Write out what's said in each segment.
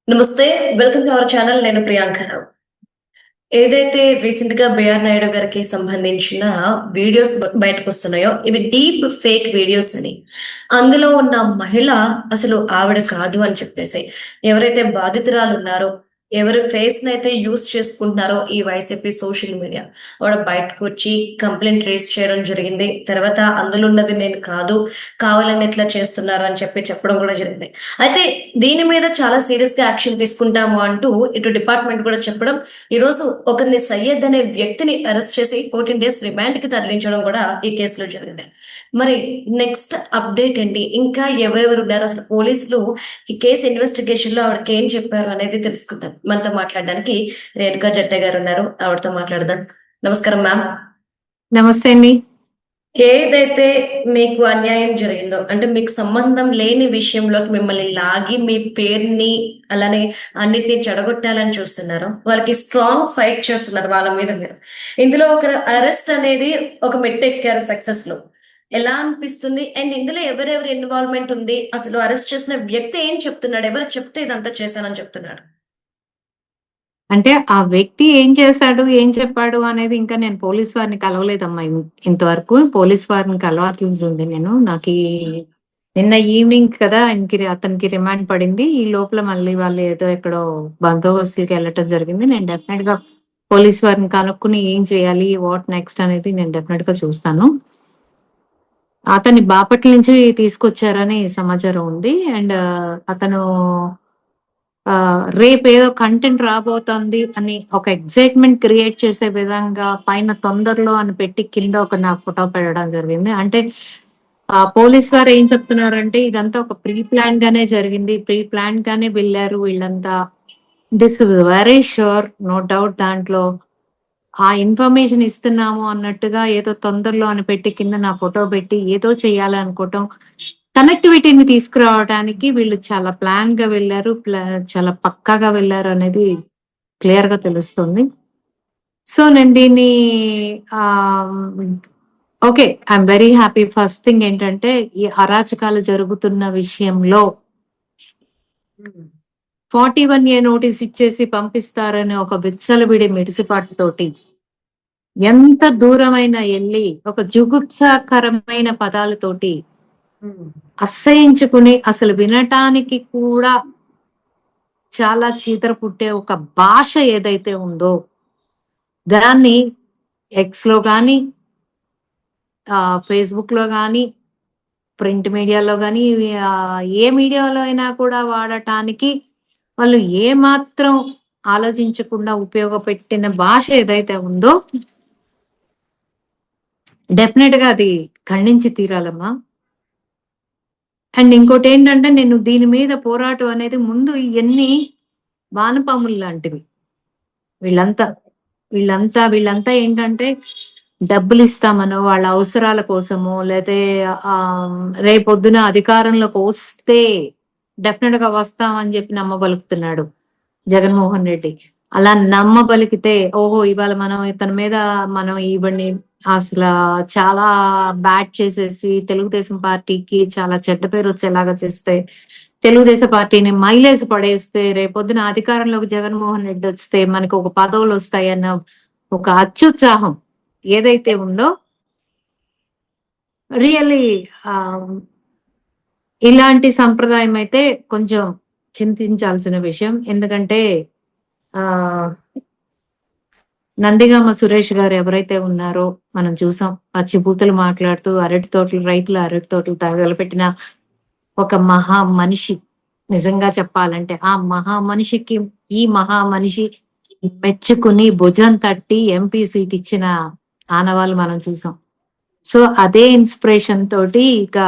నమస్తే. Welcome to our channel. నేను ప్రియాంకరావు. ఏదైతే రీసెంట్‌గా బిఆర్ నాయుడు గారికి సంబంధించిన వీడియోస్ బయటకొస్తున్నాయో, ఇవి డీప్ ఫేక్ వీడియోస్ అని. అందులో ఉన్న మహిళ అసలు ఆవిడ కాదు అని చెప్పేసి, ఎవరైతే బాధితురాలున్నారో, ఎవరి ఫేస్‌నైతే యూజ్ చేసుకుంటున్నారో ఈ వైసీపీ సోషల్ మీడియా, ఆవిడ బయటకొచ్చి కంప్లెయింట్ రైజ్ చేయడం జరిగింది. తర్వాత అందులో ఉన్నది నేను కాదు, కావాలని ఇట్లా చేస్తున్నారు అని చెప్పడం కూడా జరిగింది. అయితే దీని మీద చాలా సీరియస్‌గా యాక్షన్ తీసుకుంటాము అంటూ ఇటు డిపార్ట్‌మెంట్ కూడా చెప్పడం, ఈరోజు ఒకరిని సయ్యద్ అనే వ్యక్తిని అరెస్ట్ చేసి 14 డేస్ రిమాండ్‌కి తరలించడం కూడా ఈ కేసులో జరిగింది. మరి నెక్స్ట్ అప్డేట్ ఏంటి? ఇంకా ఎవరెవరు ఉన్నారు? అసలు పోలీసులు ఈ కేసు ఇన్వెస్టిగేషన్‌లో ఆవిడకి ఏం చెప్పారు అనేది తెలుసుకుందాం. మనతో మాట్లాడడానికి రేణుకా జట్టే గారు ఉన్నారు. ఆవిడతో మాట్లాడదాం. నమస్కారం మ్యామ్. నమస్తే అండి. ఏదైతే మీకు అన్యాయం జరిగిందో, అంటే మీకు సంబంధం లేని విషయంలోకి మిమ్మల్ని లాగి మీ పేరుని అలానే అన్నిటిని చెడగొట్టాలని చూస్తున్నారో, వాళ్ళకి స్ట్రాంగ్ ఫైట్ చేస్తున్నారు వాళ్ళ మీద మీరు. ఇందులో ఒక అరెస్ట్ అనేది ఒక మెట్టెక్కారు సక్సెస్‌లో. ఎలా అనిపిస్తుంది? అండ్ ఇందులో ఎవరెవరి ఇన్వాల్వ్‌మెంట్ ఉంది? అసలు అరెస్ట్ చేసిన వ్యక్తి ఏం చెప్తున్నాడు? ఎవరు చెప్తే ఇదంతా చేశానని చెప్తున్నాడు? అంటే ఆ వ్యక్తి ఏం చేశాడు, ఏం చెప్పాడు అనేది ఇంకా నేను పోలీస్ వారిని కలవలేదమ్మా ఇంతవరకు. పోలీస్ వారిని కలవాల్సింది నేను. నిన్న ఈవినింగ్ కదా అతనికి రిమాండ్ పడింది. ఈ లోపల మళ్ళీ వాళ్ళు ఏదో ఎక్కడో బందోబస్తుకి వెళ్ళటం జరిగింది. నేను డెఫినెట్‌గా పోలీస్ వారిని కనుక్కొని ఏం చేయాలి, వాట్ నెక్స్ట్ అనేది నేను డెఫినెట్‌గా చూస్తాను. అతన్ని బాపట్ల నుంచి తీసుకొచ్చారని సమాచారం ఉంది. అండ్ అతను రేపేదో కంటెంట్ రాబోతోంది అని ఒక ఎక్సైట్‌మెంట్ క్రియేట్ చేసే విధంగా పైన తొందరలో అని పెట్టి కింద ఒక నా ఫోటో పెట్టడం జరిగింది. అంటే పోలీస్ వారు ఏం చెప్తున్నారంటే ఇదంతా ఒక ప్రీ ప్లాన్ గానే జరిగింది. ప్రీ ప్లాన్ గానే వెళ్లారు వీళ్ళంతా. This is very sure. No doubt దాంట్లో. ఆ ఇన్ఫర్మేషన్ ఇస్తున్నాము అన్నట్టుగా ఏదో తొందరలో అని పెట్టి కింద నా ఫోటో పెట్టి ఏదో చేయాలనుకోవటం. కనెక్టివిటీని తీసుకురావడానికి వీళ్ళు చాలా ప్లాన్‌గా వెళ్లారు. చాలా పక్కాగా వెళ్లారు అనేది క్లియర్‌గా తెలుస్తుంది. సో నేను దీన్ని ఆహ్, okay. I'm very happy. First thing ఏంటంటే ఈ అరాచకాలు జరుగుతున్న విషయంలో 41A నోటీస్ ఇచ్చేసి పంపిస్తారని ఒక విచ్చలవిడి మిడిసిపాటుతోటి ఎంత దూరమైనా ఎళ్లి ఒక జుగుప్సాకరమైన పదాలతోటి అసహించుకుని అసలు వినటానికి కూడా చాలా చీదర పుట్టే ఒక భాష ఏదైతే ఉందో దాన్ని ఎక్స్‌లో గాని, ఫేస్‌బుక్‌లో గాని, ప్రింట్ మీడియాలో గాని, ఏ మీడియాలో అయినా కూడా వాడటానికి వాళ్ళు ఏమాత్రం ఆలోచించకుండా ఉపయోగపెట్టిన భాష ఏదైతే ఉందో డెఫినిట్‌గా అది ఖండించి తీరాలమ్మా. అండ్ ఇంకోటేంటంటే నేను దీని మీద పోరాటం అనేది ముందు ఇయన్నీ వానపాములు లాంటివి. వీళ్ళంతా. వీళ్ళంతా ఏంటంటే డబ్బులిస్తామనో, వాళ్ళ అవసరాల కోసమో లేతే రేపొద్దున అధికారంలోకి వస్తే డెఫినిట్‌గా వస్తామని చెప్పి నమ్మబలుకుతున్నాడు జగన్మోహన్ రెడ్డి. అలా నమ్మబలికితే ఓహో! ఇవాళ మనం ఇతని మీద మనం ఈవిడ్ని అసలా చాలా బ్యాడ్ చేసేసి తెలుగుదేశం పార్టీకి చాలా చెడ్డ పేరొచ్చేలాగా చేస్తే, తెలుగుదేశం పార్టీని మైలేసి పడేస్తే, రేపొద్దున అధికారంలోకి జగన్మోహన్ రెడ్డి వస్తే మనకు ఒక పదవులొస్తాయన్న ఒక అత్యుత్సాహం ఏదైతే ఉందో రియల్లీ ఆహ్, ఇలాంటి సంప్రదాయం అయితే కొంచెం చింతించాల్సిన విషయం. ఎందుకంటే ఆహ్ నందిగామ సురేష్ గారు ఎవరైతే ఉన్నారో మనం చూసాం. పచ్చిబూతులు మాట్లాడుతూ అరటి తోటలు రైతులు అరటి తోటలు తగలబెట్టిన ఒక మహా మనిషి. నిజంగా చెప్పాలంటే ఆ మహా మనిషికి ఈ మహా మనిషి మెచ్చుకుని భుజం తట్టి ఎంపీ సీట్ ఇచ్చిన ఆనవాళ్ళు మనం చూసాం. సో అదే ఇన్స్పిరేషన్ తోటి ఇక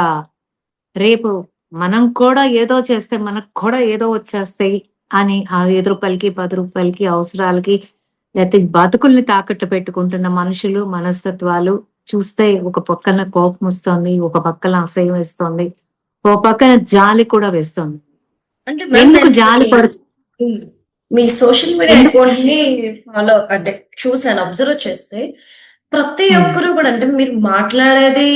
రేపు మనం కూడా ఏదో చేస్తే మనకు కూడా ఏదో వచ్చేస్తాయి అని ఆ రూ. 5, రూ. 10 అవసరాలకి లేతే బతుకుల్ని తాకట్టు పెట్టుకుంటున్న మనుషులు, మనస్తత్వాలు చూస్తే ఒక పక్కన కోపమొస్తోంది. ఒక పక్కన అసహ్యం వేస్తోంది. ఓ పక్కన జాలి కూడా వేస్తోంది. అంటే మ్యామ్ ఎందుకు నేను జాలి మీ పడుతు హ్మ్. మీ సోషల్ మీడియా ఎందుకు అకౌంట్‌ని ఫాలో అంటే చూసాను. అబ్జర్వ్ చేస్తే ప్రతి హ్మ్. ఒక్కరు కూడా అంటే మీరు మాట్లాడేది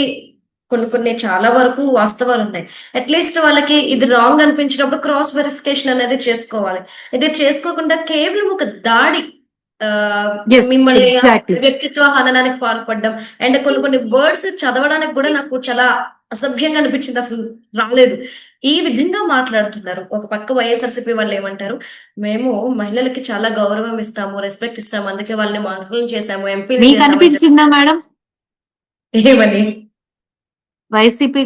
కొన్ని కొన్ని చాలా వరకు వాస్తవాలు ఉన్నాయి. అట్లీస్ట్ వాళ్ళకి ఇది రాంగ్ అనిపించినప్పుడు క్రాస్ వెరిఫికేషన్ అనేది చేసుకోవాలి. ఇది చేసుకోకుండా కేవలం ఒక దాడి, ఆ, ఎస్, మిమ్మల్ని ఎగ్జాక్ట్లీ. వ్యక్తిత్వ హననానికి పాల్పడడం అండ్ కొన్ని కొన్ని వర్డ్స్ చదవడానికి కూడా నాకు చాలా అసభ్యంగా అనిపించింది. అసలు రాలేదు. ఈ విధంగా మాట్లాడుతున్నారు. ఒక పక్క వైఎస్ఆర్సీపీ వాళ్ళు ఏమంటారు, మేము మహిళలకి చాలా గౌరవం ఇస్తాము, రెస్పెక్ట్ ఇస్తాము, అందుకే వాళ్ళని మంత్రులను చేశాము, ఎంపీలు మీకు చేశాము అని అనిపించిందా మేడం ఏమని? వైసీపీ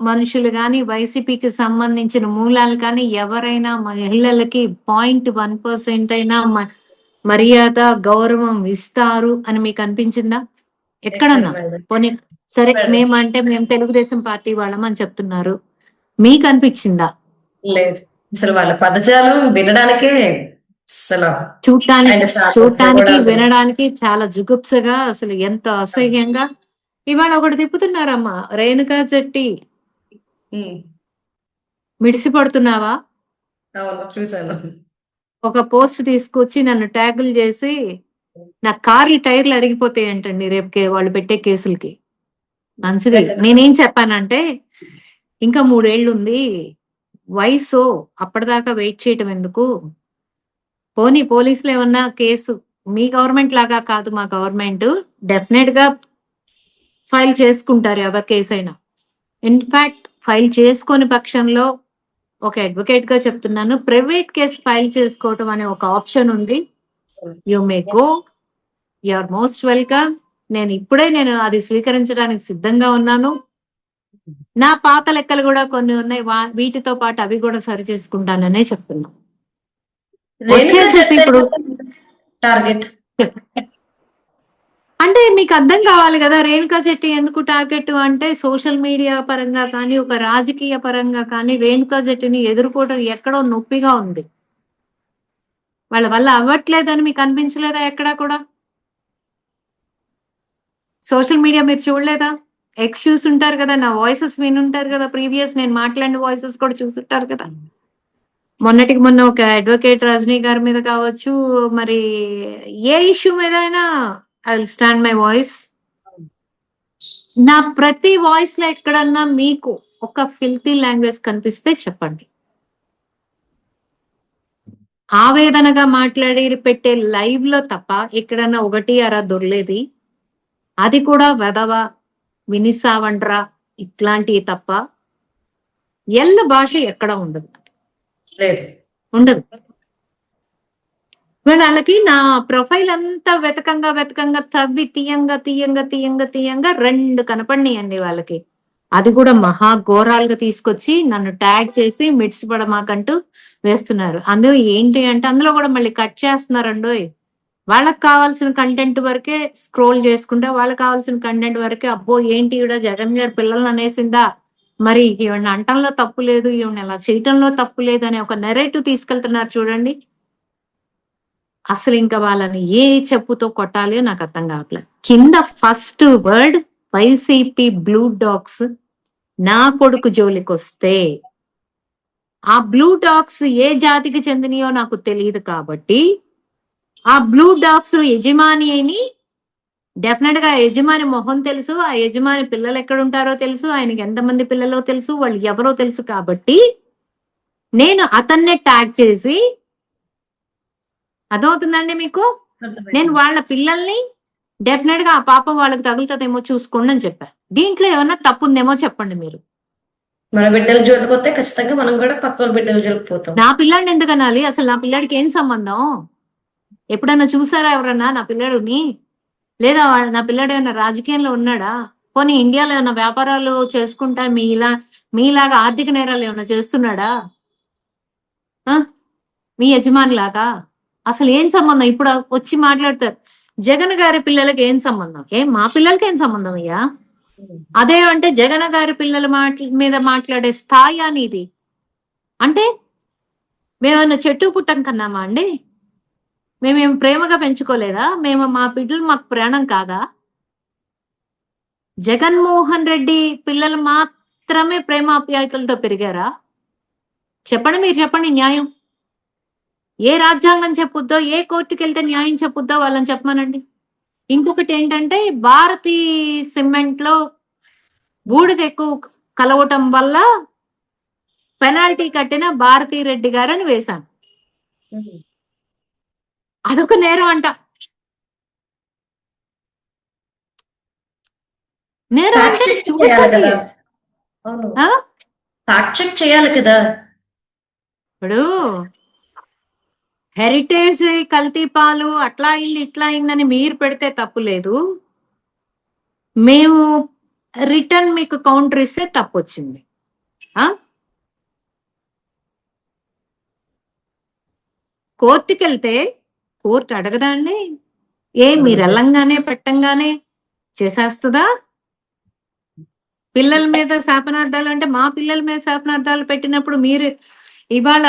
మనుషులు కానీ వైసీపీకి సంబంధించిన మూలాలు కానీ ఎవరైనా మహిళలకి 0.1% అయినా మర్యాద గౌరవం ఇస్తారు అని మీకు అనిపించిందా ఎక్కడ ఎక్కడన్నా? మేడం? పోనీ సరే, ఎక్కడ? మేము తెలుగుదేశం పార్టీ వాళ్ళం అని చెప్తున్నారు, మీకు అనిపించిందా? లేదు. అసలు వాళ్ళ పదజాలం వినడానికే అసలు చూడటానికి ఆయన శాఖ చూడటానికి కూడా వినడానికి చాలా జుగుప్సగా, అసలు ఎంత అసహ్యంగా. ఇవాళ ఒకటి తిప్పుతున్నారమ్మా, రేణుకా జట్టి ఉమ్, మిడిసి పడుతున్నావా? అవును, చూశాను. ఒక పోస్ట్ తీసుకొచ్చి నన్ను ట్యాగులు చేసి నా కార్లు టైర్లు అరిగిపోతాయంటండి రేపు వాళ్ళు పెట్టే కేసులకి. మంచిది. నేనేం చెప్పానంటే ఇంకా 3 ఏళ్ళు ఉంది, వయసు అప్పటిదాకా వెయిట్ చేయటం ఎందుకు? పోనీ పోలీసులు ఏమన్నా కేసు, మీ గవర్నమెంట్ లాగా కాదు మా గవర్నమెంట్, డెఫినెట్ గా ఫైల్ చేసుకుంటారు ఎవరి కేసు అయినా. ఇన్ఫాక్ట్ ఫైల్ చేసుకొని పక్షంలో ఒక అడ్వకేట్ గా చెప్తున్నాను, ప్రైవేట్ కేసు ఫైల్ చేసుకోవటం అనే ఒక ఆప్షన్ ఉంది. You may go, you are most welcome. నేను అది స్వీకరించడానికి సిద్ధంగా ఉన్నాను. నా పాత లెక్కలు కూడా కొన్ని ఉన్నాయి, వీటితో పాటు అవి కూడా సరి చేసుకుంటాననే చెప్తున్నా. రేణుకా వచ్చేసేసి ఇప్పుడు టార్గెట్ అంటే మీకు అర్థం కావాలి కదా, రేణుకా శెట్టి ఎందుకు టార్గెట్ అంటే సోషల్ మీడియా పరంగా కానీ ఒక రాజకీయ పరంగా కానీ రేణుకా శెట్టిని ఎదుర్కోవడం ఎక్కడో నొప్పిగా ఉంది. వాళ్ళ వల్ల అవ్వట్లేదని మీకు అనిపించలేదా ఎక్కడా కూడా? సోషల్ మీడియా మీరు చూడలేదా? ఎక్స్ చూసుంటారు కదా, నా వాయిసెస్ వినుంటారు కదా, ప్రీవియస్ నేను మాట్లాడిన వాయిసెస్ కూడా చూసుంటారు కదా. మొన్నటికి మొన్న ఒక అడ్వకేట్ రజనీ గారి మీద కావచ్చు, మరి ఏ ఇష్యూ మీద అయినా I will stand my voice. నా ప్రతి వాయిస్ లో ఎక్కడన్నా మీకు ఒక ఫిల్తీ లాంగ్వేజ్ కనిపిస్తే చెప్పండి. ఆవేదనగా మాట్లాడి పెట్టే లైవ్ లో తప్ప ఎక్కడన్నా ఒకటి అరా దొరలేది, అది కూడా వెదవ, వినిసావండ్రా ఇట్లాంటివి తప్ప ఎల్ల భాష ఎక్కడ ఉండదు, లేదు. ఉండదు. వాళ్ళకి నా ప్రొఫైల్ అంతా వెతకంగా తవ్వి తీయంగా 2 కనపడినాయండి వాళ్ళకి. అది కూడా మహా ఘోరాలుగా తీసుకొచ్చి నన్ను ట్యాగ్ చేసి మిడ్స్ పడమాకంటూ వేస్తున్నారు. అందులో ఏంటి అంటే అందులో కూడా మళ్ళీ కట్ చేస్తున్నారండోయ్. వాళ్ళకి కావాల్సిన కంటెంట్ వరకే స్క్రోల్ చేసుకుంటే, వాళ్ళకి కావాల్సిన కంటెంట్ వరకే, అబ్బో ఏంటి ఈవిడ జగన్ గారి పిల్లల్ని అనేసిందా, మరి ఈవిడ అంటంలో తప్పు లేదు, ఈవిడ ఇలా చేయటంలో తప్పు లేదు అనే ఒక నెరేటివ్ తీసుకెళ్తున్నారు చూడండి. అసలు ఇంకా వాళ్ళని ఏ చెప్పుతో కొట్టాలి నాకు అర్థం కావట్లేదు. కింద first word YCP blue dogs నా కొడుకు జోలికొస్తే, ఆ బ్లూ డాగ్స్ ఏ జాతికి చెందినయో నాకు తెలియదు కాబట్టి, ఆ బ్లూ డాగ్స్ యజమాని అని డెఫినెట్ గా యజమాని మొహం తెలుసు, ఆ యజమాని పిల్లలు ఎక్కడ ఉంటారో తెలుసు, ఆయనకి ఎంతమంది పిల్లలో తెలుసు, వాళ్ళు ఎవరో తెలుసు కాబట్టి నేను అతన్నే ట్యాగ్ చేసి, అర్థమవుతుందండి మీకు, నేను వాళ్ళ పిల్లల్ని డెఫినెట్ గా ఆ పాపం వాళ్ళకి తగులుతుందేమో చూసుకోండి అని చెప్పారు. దీంట్లో ఏమన్నా తప్పు ఉందేమో చెప్పండి మీరు. మన బిడ్డలు జోలిపోతే ఖచ్చితంగా మనం కూడా పక్కన బిడ్డలు జోలిపోతాం. నా పిల్లాడిని ఎందుకు అనాలి? అసలు నా పిల్లాడికి ఏం సంబంధం? ఎప్పుడన్నా చూసారా ఎవరన్నా నా పిల్లాడిని? లేదా నా పిల్లాడు ఏమన్నా రాజకీయంలో ఉన్నాడా? పోనీ ఇండియాలో ఏమన్నా వ్యాపారాలు చేసుకుంటా మీలాగా ఆర్థిక నేరాలు ఏమన్నా చేస్తున్నాడా? మీ యజమాని లాగా? అసలు ఏం సంబంధం? ఇప్పుడు వచ్చి మాట్లాడతారు జగన్ గారి పిల్లలకి ఏం సంబంధం? మా పిల్లలకి ఏం సంబంధం అయ్యా? అదే అంటే జగన్ గారి పిల్లల మీద మాట్లాడే స్థాయి అనేది, అంటే మేమన్నా చెట్టు పుట్టం కన్నామా అండి? మేమేం ప్రేమగా పెంచుకోలేదా? మా బిడ్డలు మాకు ప్రాణం కాదా? జగన్మోహన్ రెడ్డి పిల్లలు మాత్రమే ప్రేమాప్యాయతలతో పెరిగారా? చెప్పండి, మీరు చెప్పండి న్యాయం. ఏ రాజ్యాంగం చెప్పుద్దో, ఏ కోర్టుకి వెళ్తే న్యాయం చెప్పుద్దో వాళ్ళని చెప్పమనండి. ఇంకొకటి ఏంటంటే భారతీ సిమెంట్ లో బూడిద ఎక్కువ కలవటం వల్ల పెనాల్టీ కట్టిన భారతీ రెడ్డి గారు అని వేశాను. అదొక నేరం అంట. నేరం ఫ్యాక్ట్ అంటే చెక్ చేయాలి చూపించాలి. కదా. అవును, ఆ? ఫ్యాక్ట్ చెక్ చేయాలి కదా. ఇప్పుడు హెరిటేజ్ కల్తీ పాలు అట్లా అయింది ఇట్లా అయిందని మీరు పెడితే తప్పు లేదు. మేము రిటర్న్ మీకు కౌంటర్ ఇస్తే తప్పు వచ్చింది. కోర్టుకి వెళ్తే కోర్టు అడగదా అండి? మీరు వెళ్ళంగానే పెట్టంగానే చేసేస్తుందా? పిల్లల మీద శాపనార్థాలు అంటే మా పిల్లల మీద శాపనార్థాలు పెట్టినప్పుడు మీరు ఇవాళ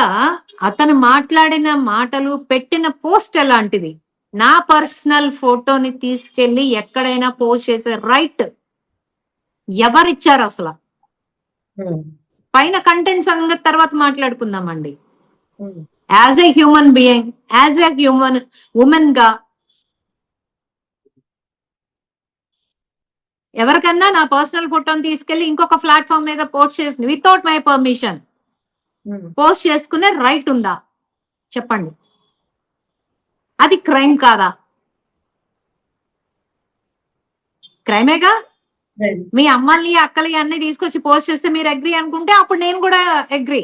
అతను మాట్లాడిన మాటలు పెట్టిన పోస్ట్ ఎలాంటిది? నా పర్సనల్ ఫోటోని తీసుకెళ్లి ఎక్కడైనా పోస్ట్ చేసే రైట్ ఎవరిచ్చారు అసలు? పైన కంటెంట్ సంగతి తర్వాత మాట్లాడుకుందామండి. As a human being, as a human women గా ఎవరికన్నా నా పర్సనల్ ఫోటోని తీసుకెళ్లి ఇంకొక ప్లాట్ఫామ్ మీద పోస్ట్ చేసి వితౌట్ మై పర్మిషన్ పోస్ట్ చేసుకునే రైట్ ఉందా? చెప్పండి. అది క్రైమ్ కాదా? క్రైమేగా. మీ అమ్మల్ని అక్కలి అన్ని తీసుకొచ్చి పోస్ట్ చేస్తే మీరు అగ్రి అనుకుంటే అప్పుడు నేను కూడా అగ్రి.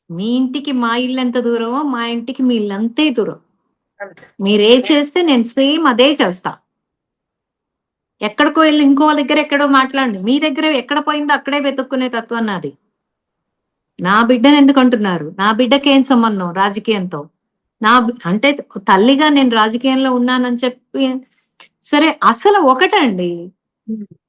మీ ఇంటికి మా ఇల్లు ఎంత దూరమో మా ఇంటికి మీ ఇల్లు అంతే దూరం. మీరే చేస్తే నేను సేమ్ అదే చేస్తా. ఎక్కడికో వెళ్ళి ఇంకో దగ్గర ఎక్కడో మాట్లాడండి. మీ దగ్గర ఎక్కడ పోయిందో అక్కడే వెతుక్కునే తత్వం నాది. నా బిడ్డను ఎందుకు అంటున్నారు? నా బిడ్డకి ఏం సంబంధం రాజకీయంతో? అంటే తల్లిగా నేను రాజకీయంలో ఉన్నానని చెప్పి సరే. అసలు ఒకటండి,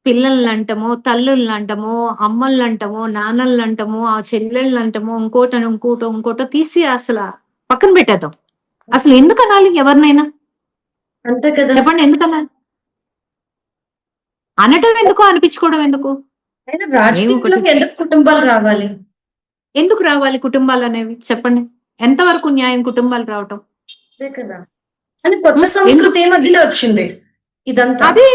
పిల్లల్ని అంటమో తల్లుల్ని అంటమో అమ్మల్ని అంటమో నాన్నల్ని అంటమో ఆ చెల్లెళ్ళని అంటమో ఇంకోటో తీసి అసలు పక్కన పెట్టేద్దాం. అసలు ఎందుకు అనాలి ఎవరినైనా? అంతే కదా. చెప్పండి, ఎందుకు అనాలి? అనటం ఎందుకు, అనిపించుకోవడం ఎందుకు? రాజకీయంలోకి ఎందుకు కుటుంబాలు రావాలి? ఎందుకు రావాలి కుటుంబాలు అనేవి? చెప్పండి, ఎంతవరకు న్యాయం కుటుంబాలు రావటం? కదా. అని కొత్త సంస్కృతి ఏ మధ్యలో వచ్చింది ఇదంతా. అదే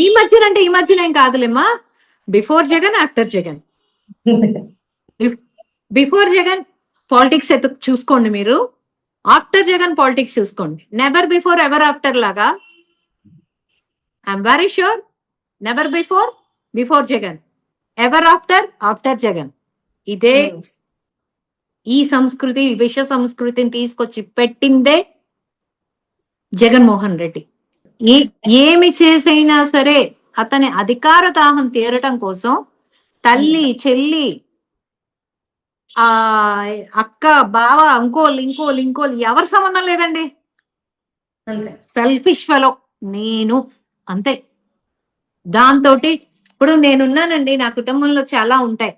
ఈ మధ్యన అంటే ఈ మధ్యన ఏం కాదులేమ్మా. Before Jagan, after Jagan. Before Jagan politics చూసుకోండి మీరు, ఆఫ్టర్ జగన్ పాలిటిక్స్ చూసుకోండి. నెవర్ బిఫోర్ ఎవర్ ఆఫ్టర్ లాగా I'm very sure. Never before Jagan, ever after Jagan. ఇదే ఈ సంస్కృతి, విష సంస్కృతిని తీసుకొచ్చి పెట్టిందే జగన్మోహన్ రెడ్డి. ఏమి చేసైనా సరే అతని అధికార దాహం తీరటం కోసం తల్లి చెల్లి ఆ అక్క బావ ఇంకోలు ఎవరి సంబంధం లేదండి. సెల్ఫిష్ ఫెలో నేను అంతే. దాంతో ఇప్పుడు నేనున్నానండి, నా కుటుంబంలో చాలా ఉంటాయి,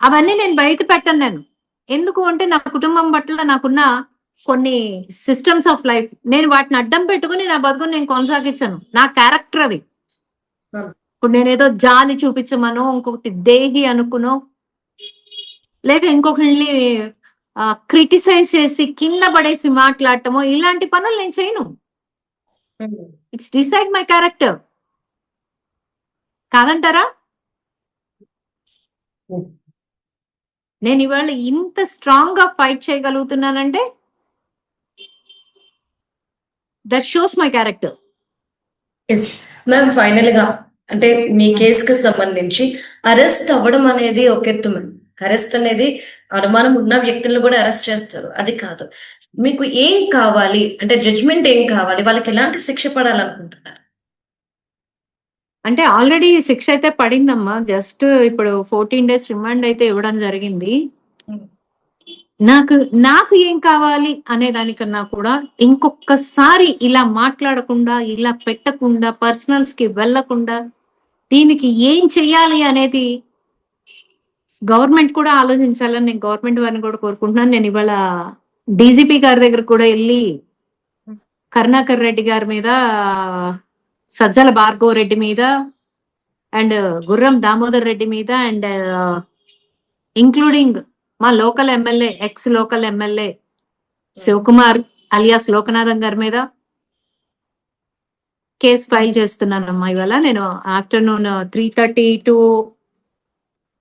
అవన్నీ నేను బయట పెట్టను. నేను ఎందుకు అంటే నా కుటుంబం పట్ల నాకున్న కొన్ని సిస్టమ్స్ ఆఫ్ లైఫ్, నేను వాటిని అడ్డం పెట్టుకుని నా బతుకుని నేను కొనసాగించాను. నా క్యారెక్టర్ అది. ఇప్పుడు నేనేదో జాలి చూపించమనో ఇంకొకటి దేహి అనుకునో లేదా ఇంకొకరిని క్రిటిసైజ్ చేసి కింద పడేసి మాట్లాడటమో ఇలాంటి పనులు నేను చేయను. It's decide my character. కాదంటారా? నేను ఇవాళ ఇంత స్ట్రాంగ్ గా ఫైట్ చేయగలుగుతున్నానంటే that shows my character. Ma'am, final గా అంటే మీ కేసుకి సంబంధించి అరెస్ట్ అవ్వడం అనేది ఒక ఎత్తు మ్యామ్. అరెస్ట్ అనేది అనుమానం ఉన్న వ్యక్తులను కూడా అరెస్ట్ చేస్తారు, అది కాదు. మీకు ఏం కావాలి అంటే జడ్జిమెంట్ ఏం కావాలి? వాళ్ళకి ఎలాంటి శిక్ష పడాలనుకుంటున్నారు? అంటే ఆల్రెడీ శిక్ష అయితే పడిందమ్మా. జస్ట్ ఇప్పుడు 14 days రిమాండ్ అయితే ఇవ్వడం జరిగింది. నాకు ఏం కావాలి అనే దానికన్నా కూడా ఇంకొకసారి ఇలా మాట్లాడకుండా, ఇలా పెట్టకుండా, పర్సనల్స్ కి వెళ్లకుండా దీనికి ఏం చెయ్యాలి అనేది గవర్నమెంట్ కూడా ఆలోచించాలని నేను గవర్నమెంట్ వారిని కూడా కోరుకుంటున్నాను. నేను ఇవాళ డీజీపీ గారి దగ్గర కూడా వెళ్ళి కరుణాకర్ రెడ్డి గారి మీద, సజ్జల భార్గవ్ రెడ్డి మీద అండ్ గుర్రం దామోదర్ రెడ్డి మీద అండ్ ఇంక్లూడింగ్ మా local MLA, ex local MLA Shivakumar alias Lokanathan గారి మీద, కేసు ఫైల్ చేస్తున్నానమ్మా ఇవాళ. నేను ఆఫ్టర్నూన్ 3:30 to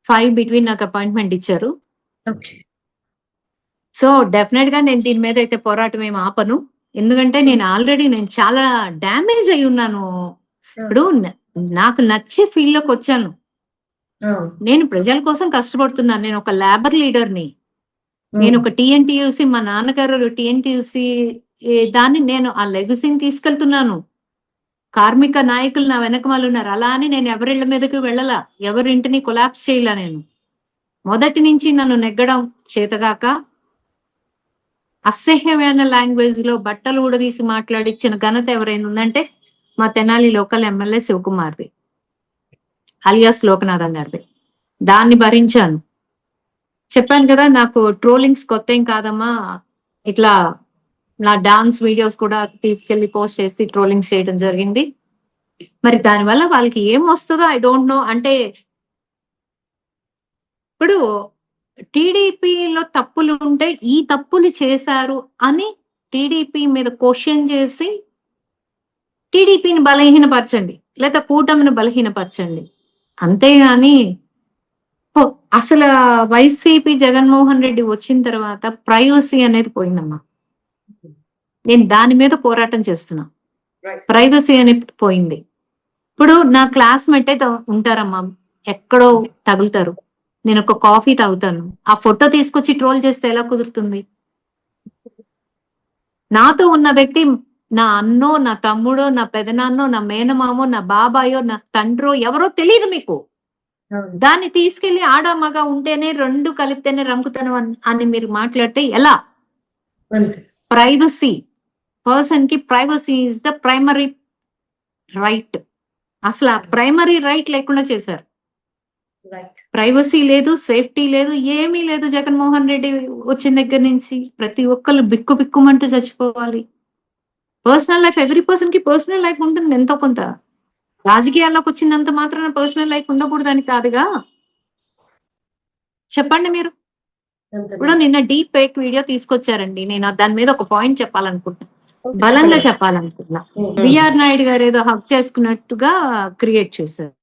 5 బిట్వీన్ నాకు అపాయింట్మెంట్ ఇచ్చారు. ఓకే. సో డెఫినెట్ గా నేను దీని మీద అయితే పోరాటం ఏమి ఆపను. ఎందుకంటే నేను చాలా డ్యామేజ్ అయి ఉన్నాను. ఇప్పుడు నాకు నచ్చే ఫీల్డ్ లోకి వచ్చాను. నేను ప్రజల కోసం కష్టపడుతున్నాను. నేను ఒక లేబర్ లీడర్ని. నేను ఒక టీఎన్టీయూసీ, మా నాన్నగారు టీఎన్టీయూసీ దాన్ని నేను ఆ లెగసీని తీసుకెళ్తున్నాను. కార్మిక నాయకులు నా వెనకమాలు ఉన్నారు. అలా అని నేను ఎవరిళ్ల మీదకి వెళ్ళలా, ఎవరింటిని కొలాప్స్ చేయలా. నేను మొదటి నుంచి నన్ను నెగ్గడం చేతగాక అసహ్యమైన లాంగ్వేజ్ లో బట్టలు ఊడదీసి మాట్లాడిచ్చిన ఘనత ఎవరైనా ఉందంటే మా తెనాలి లోకల్ ఎమ్మెల్యే శివకుమార్ది, అలియాస్ లోకనాథన్ గారిది. దాన్ని భరించాను. చెప్పాను కదా, నాకు ట్రోలింగ్స్ కొత్త ఏం కాదమ్మా. ఇట్లా నా డాన్స్ వీడియోస్ కూడా తీసుకెళ్లి పోస్ట్ చేసి ట్రోలింగ్స్ చేయడం జరిగింది. మరి దానివల్ల వాళ్ళకి ఏం వస్తుందో ఐ డోంట్ నో. అంటే ఇప్పుడు టీడీపీలో తప్పులు ఉంటే ఈ తప్పులు చేశారు అని టీడీపీ మీద క్వశ్చన్ చేసి టీడీపీని బలహీనపరచండి, లేదా కూటమిని బలహీనపరచండి. అంతేగాని అసలు వైసీపీ జగన్మోహన్ రెడ్డి వచ్చిన తర్వాత ప్రైవసీ అనేది పోయిందమ్మా. నేను దాని మీద పోరాటం చేస్తున్నా. ప్రైవసీ అనేది పోయింది. ఇప్పుడు నా క్లాస్మేట్ అయితే ఉంటారమ్మా, ఎక్కడో తగులుతారు. నేను ఒక కాఫీ తాగుతాను, ఆ ఫోటో తీసుకొచ్చి ట్రోల్ చేస్తే ఎలా కుదురుతుంది? నాతో ఉన్న వ్యక్తి నా అన్నో, నా తమ్ముడో, నా పెదనాన్నో, నా మేనమామో, నా బాబాయో, నా తండ్రో ఎవరో తెలియదు మీకు. దాన్ని తీసుకెళ్లి ఆడ మగ ఉంటేనే రెండు కలిపితేనే రంగుతనం అని మీరు మాట్లాడితే ఎలా? ప్రైవసీ, పర్సన్ కి privacy is the primary right. అసలు ఆ ప్రైమరీ రైట్ లేకుండా చేశారు. ప్రైవసీ లేదు, సేఫ్టీ లేదు, ఏమీ లేదు. జగన్మోహన్ రెడ్డి వచ్చిన దగ్గర నుంచి ప్రతి ఒక్కళ్ళు బిక్కు బిక్కుమంటూ చచ్చిపోవాలి. పర్సనల్ లైఫ్, ఎవ్రీ పర్సన్ కి పర్సనల్ లైఫ్ ఉంటుంది ఎంతో కొంత. రాజకీయాల్లోకి వచ్చినంత మాత్రాన పర్సనల్ లైఫ్ ఉండకూడదని కాదుగా. చెప్పండి మీరు. ఇప్పుడు నిన్న డీప్ ఫేక్ వీడియో తీసుకొచ్చారండి. నేను దాని మీద ఒక పాయింట్ చెప్పాలనుకుంటున్నా, బలంగా చెప్పాలనుకుంటున్నా. బిఆర్ నాయుడు గారు ఏదో హక్ చేసుకున్నట్టుగా క్రియేట్ చేశారు.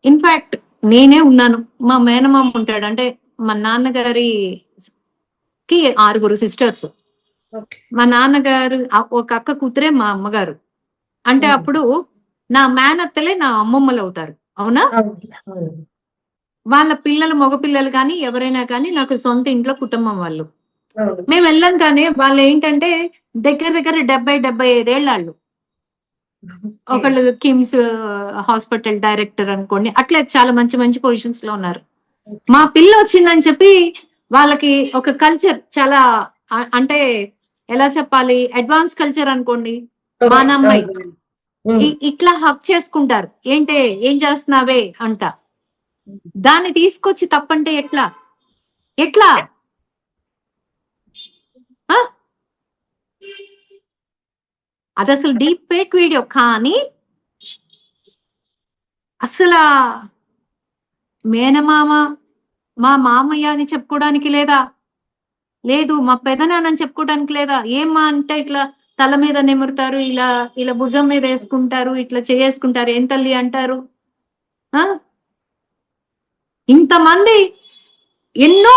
ఇన్ఫాక్ట్ నేనే ఉన్నాను, మా మేనమామ ఉంటాడు. అంటే మా నాన్నగారికి 6 సిస్టర్స్. మా నాన్నగారు ఒక అక్క కూతురే మా అమ్మగారు. అంటే అప్పుడు నా మేనత్తలే నా అమ్మమ్మలు అవుతారు. అవునా? వాళ్ళ పిల్లలు, మగపిల్లలు కానీ ఎవరైనా కానీ నాకు సొంత ఇంట్లో కుటుంబం వాళ్ళు. మేము వెళ్ళాం కానీ వాళ్ళు ఏంటంటే దగ్గర దగ్గర 70-75 ఏళ్ళ వాళ్ళు. ఒకళ్ళు కిమ్స్ హాస్పిటల్ డైరెక్టర్ అనుకోండి, అట్లే చాలా మంచి మంచి పొజిషన్స్ లో ఉన్నారు. మా పిల్ల వచ్చిందని చెప్పి వాళ్ళకి ఒక కల్చర్ చాలా అంటే ఎలా చెప్పాలి, అడ్వాన్స్ కల్చర్ అనుకోండి. మా నమ్మాయి ఇట్లా హక్ చేసుకుంటారు. ఏంటే ఏం చేస్తున్నావే అంట. దాన్ని తీసుకొచ్చి తప్పంటే ఎట్లా ఎట్లా? అది అసలు డీప్ ఫేక్ వీడియో. కానీ అసలు మేనమామ, మా మామయ్య అని చెప్పుకోవడానికి లేదా, లేదు మా పెదనాన్నని చెప్పుకోవడానికి లేదా. ఏమ్మా అంటే ఇట్లా తల మీద నిమురుతారు, ఇలా ఇలా భుజం మీద వేసుకుంటారు, ఇట్లా చేసుకుంటారు, ఏం తల్లి అంటారు. ఇంతమంది ఎన్నో,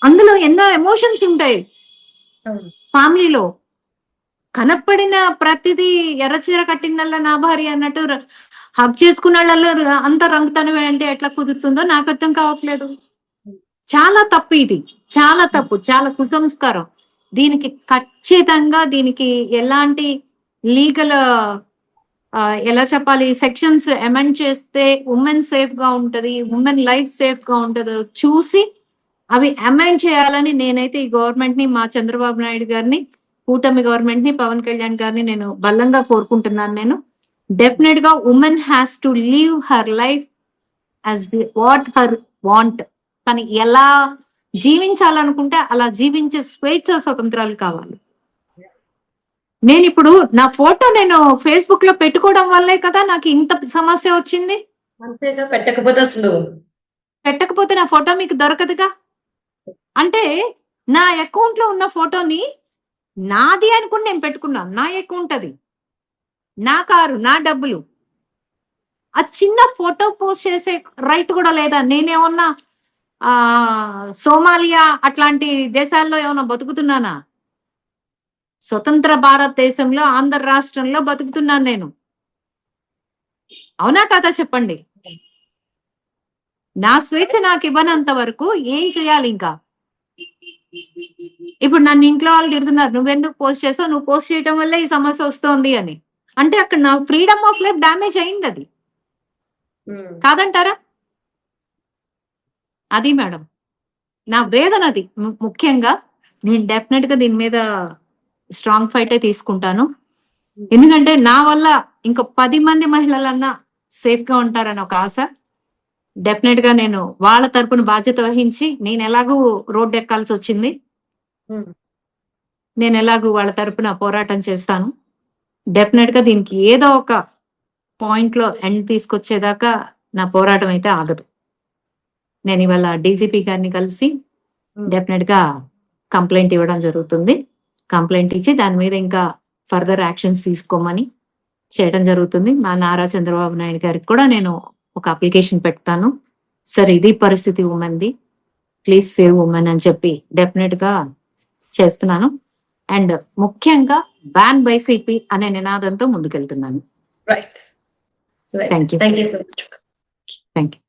అందులో ఎన్నో ఎమోషన్స్ ఉంటాయి ఫ్యామిలీలో. కనపడిన ప్రతిదీ ఎర్రచీర కట్టిందల్లా నా భార్య అన్నట్టు హక్ చేసుకున్న వాళ్ళలో అంత రంగుతనమే అంటే ఎట్లా కుదురుతుందో నాకు అర్థం కావట్లేదు. చాలా తప్పు ఇది, చాలా తప్పు, చాలా కుసంస్కారం. దీనికి ఖచ్చితంగా దీనికి ఎలాంటి లీగల్ ఎలా చెప్పాలి సెక్షన్స్ అమెండ్ చేస్తే ఉమెన్ సేఫ్ గా ఉంటది, ఉమెన్ లైఫ్ సేఫ్ గా ఉంటదో చూసి అవి అమెండ్ చేయాలని నేనైతే ఈ గవర్నమెంట్ ని, మా చంద్రబాబు నాయుడు గారిని, కూటమి గవర్నమెంట్ ని, పవన్ కళ్యాణ్ గారిని నేను బలంగా కోరుకుంటున్నాను. నేను డెఫినెట్ గా women has to leave her life as what her want. తను ఎలా జీవించాలనుకుంటే అలా జీవించే స్వేచ్ఛ స్వతంత్రాలు కావాలి. నేను ఇప్పుడు నా ఫోటో నేను ఫేస్బుక్ లో పెట్టుకోవడం వల్లే కదా నాకు ఇంత సమస్య వచ్చింది. అంతేగా, పెట్టకపోతే నా ఫోటో మీకు దొరకదుగా. అంటే నా అకౌంట్ లో ఉన్న ఫోటోని నాది అనుకుని నేను పెట్టుకున్నాను, నా అకౌంట్ అది. నా కారు, నా డబ్బులు. ఆ చిన్న ఫోటో పోస్ట్ చేసే రైట్ కూడా లేదా? నేనేమన్నా సోమాలియా అట్లాంటి దేశాల్లో ఏమన్నా బతుకుతున్నానా? స్వతంత్ర భారతదేశంలో ఆంధ్ర రాష్ట్రంలో బతుకుతున్నాను నేను. అవునా కాదా చెప్పండి? నా స్వేచ్ఛ నాకు ఇవ్వనంత వరకు ఏం చేయాలి ఇంకా? ఇప్పుడు నన్ను ఇంట్లో వాళ్ళు తిడుతున్నారు, నువ్వెందుకు పోస్ట్ చేసావు, నువ్వు పోస్ట్ చేయడం వల్లే ఈ సమస్య వస్తోంది అని. అంటే అక్కడ నా ఫ్రీడమ్ ఆఫ్ లైఫ్ డ్యామేజ్ అయింది, అది కాదంటారా? అది మేడం నా వేదన, అది ముఖ్యంగా. నేను డెఫినెట్ గా దీని మీద స్ట్రాంగ్ ఫైటే తీసుకుంటాను. ఎందుకంటే నా వల్ల ఇంకో 10 మంది మహిళలన్నా సేఫ్ గా ఉంటారని ఒక ఆశ. డెఫినెట్ గా నేను వాళ్ళ తరపున బాధ్యత వహించి, నేను ఎలాగూ రోడ్డు ఎక్కాల్సి వచ్చింది, నేను ఎలాగూ వాళ్ళ తరపున పోరాటం చేస్తాను. డెఫినెట్ గా దీనికి ఏదో ఒక పాయింట్ లో ఎండ్ తీసుకొచ్చేదాకా నా పోరాటం అయితే ఆగదు. నేను ఇవాళ డీజీపీ గారిని కలిసి డెఫినెట్ గా కంప్లైంట్ ఇవ్వడం జరుగుతుంది. కంప్లైంట్ ఇచ్చి దాని మీద ఇంకా ఫర్దర్ యాక్షన్స్ తీసుకోమని చేయడం జరుగుతుంది. మా నారా చంద్రబాబు నాయుడు గారికి కూడా నేను ఒక అప్లికేషన్ పెడతాను. సార్, ఇది పరిస్థితి ఉమెన్ది, ప్లీజ్ సేవ్ ఉమెన్ అని చెప్పి డెఫినెట్ గా చేస్తున్నాను. అండ్ ముఖ్యంగా బ్యాన్ వైసీపీ అనే నినాదంతో ముందుకెళ్తున్నాను. Right. Thank you. Thank you so much. Thank you.